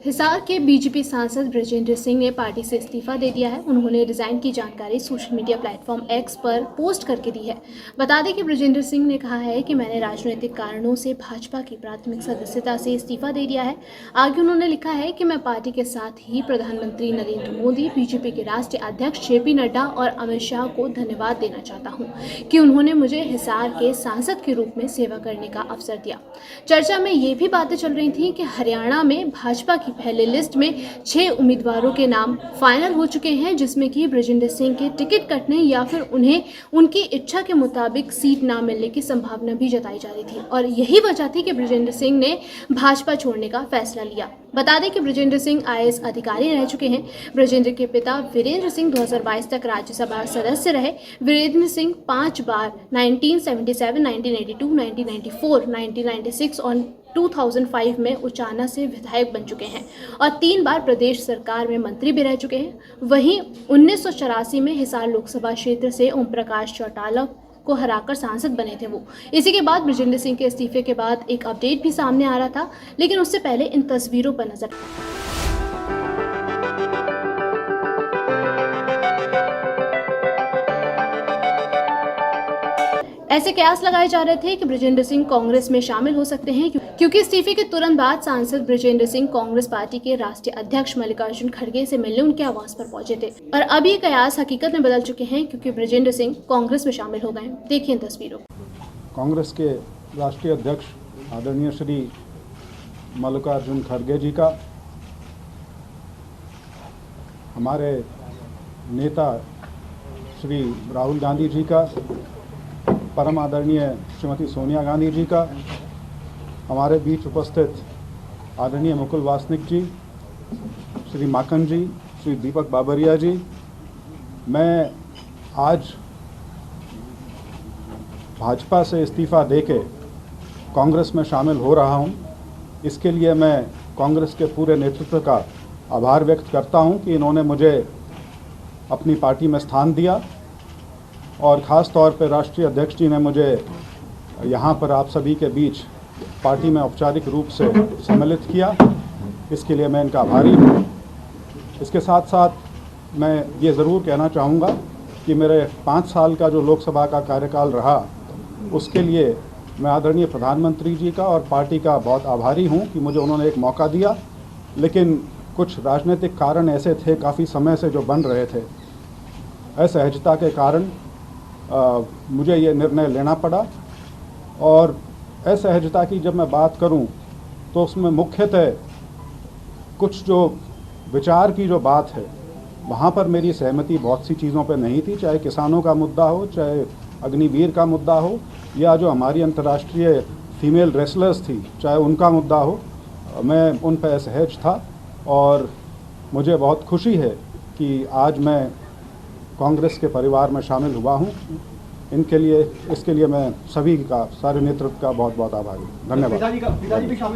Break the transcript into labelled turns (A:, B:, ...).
A: हिसार के बीजेपी सांसद बृजेंद्र सिंह ने पार्टी से इस्तीफा दे दिया है। उन्होंने रिजाइन की जानकारी सोशल मीडिया प्लेटफॉर्म एक्स पर पोस्ट करके दी है। बता दें कि बृजेंद्र सिंह ने कहा है कि मैंने राजनीतिक कारणों से भाजपा की प्राथमिक सदस्यता से इस्तीफा दे दिया है। आगे उन्होंने लिखा है कि मैं पार्टी के साथ ही प्रधानमंत्री नरेंद्र मोदी, बीजेपी के राष्ट्रीय अध्यक्ष जेपी नड्डा और अमित शाह को धन्यवाद देना चाहता हूँ कि उन्होंने मुझे हिसार के सांसद के रूप में सेवा करने का अवसर दिया। चर्चा में ये भी बातें चल रही थी कि हरियाणा में भाजपा की पहले लिस्ट में 6 उम्मीदवारों के नाम फाइनल हो चुके हैं, जिसमें कि बृजेंद्र सिंह के टिकट कटने या फिर उन्हें उनकी इच्छा के मुताबिक सीट ना मिलने की संभावना भी जताई जा रही थी और यही वजह थी कि बृजेंद्र सिंह ने भाजपा छोड़ने का फैसला लिया। बता दें कि बृजेंद्र सिंह IAS अधिकारी रह चुके हैं। बृजेंद्र के पिता वीरेंद्र सिंह 2022 तक राज्यसभा सदस्य रहे। वीरेंद्र सिंह 5 बार 1977, 1982, 1994, 1996 और 2005 में उचाना से विधायक बन चुके हैं और 3 बार प्रदेश सरकार में मंत्री भी रह चुके हैं। वहीं 1984 में हिसार लोकसभा क्षेत्र से ओम प्रकाश चौटाला को हराकर सांसद बने थे वो। इसी के बाद बृजेंद्र सिंह के इस्तीफे के बाद एक अपडेट भी सामने आ रहा था, लेकिन उससे पहले इन तस्वीरों पर नजर ऐसे कयास लगाए जा रहे थे कि बृजेंद्र सिंह कांग्रेस में शामिल हो सकते हैं, क्योंकि इस्तीफे के तुरंत बाद सांसद बृजेंद्र सिंह कांग्रेस पार्टी के राष्ट्रीय अध्यक्ष मल्लिकार्जुन खड़गे से मिलने उनके आवास पर पहुंचे थे। और अब ये कयास हकीकत में बदल चुके हैं, क्योंकि बृजेंद्र सिंह कांग्रेस में शामिल हो गए। देखिए तस्वीरों।
B: कांग्रेस के राष्ट्रीय अध्यक्ष आदरणीय श्री मल्लिकार्जुन खड़गे जी का, हमारे नेता श्री राहुल गांधी जी का, परम आदरणीय श्रीमती सोनिया गांधी जी का, हमारे बीच उपस्थित आदरणीय मुकुल वासनिक जी, श्री माखन जी, श्री दीपक बाबरिया जी, मैं आज भाजपा से इस्तीफा देके कांग्रेस में शामिल हो रहा हूं। इसके लिए मैं कांग्रेस के पूरे नेतृत्व का आभार व्यक्त करता हूं कि इन्होंने मुझे अपनी पार्टी में स्थान दिया और ख़ास तौर पर राष्ट्रीय अध्यक्ष जी ने मुझे यहाँ पर आप सभी के बीच पार्टी में औपचारिक रूप से सम्मिलित किया। इसके लिए मैं इनका आभारी हूँ। इसके साथ साथ मैं ये ज़रूर कहना चाहूँगा कि मेरे 5 साल का जो लोकसभा का कार्यकाल रहा, उसके लिए मैं आदरणीय प्रधानमंत्री जी का और पार्टी का बहुत आभारी हूँ कि मुझे उन्होंने एक मौका दिया। लेकिन कुछ राजनीतिक कारण ऐसे थे काफ़ी समय से जो बन रहे थे, असहजता के कारण मुझे ये निर्णय लेना पड़ा। और असहजता की जब मैं बात करूं तो उसमें मुख्यतः कुछ जो विचार की जो बात है, वहाँ पर मेरी सहमति बहुत सी चीज़ों पर नहीं थी, चाहे किसानों का मुद्दा हो, चाहे अग्निवीर का मुद्दा हो, या जो हमारी अंतर्राष्ट्रीय फीमेल रेसलर्स थी, चाहे उनका मुद्दा हो। मैं उन पर असहज था और मुझे बहुत खुशी है कि आज मैं कांग्रेस के परिवार में शामिल हुआ हूं। इसके लिए मैं सभी का, सारे नेतृत्व का बहुत बहुत आभारी हूं। धन्यवाद।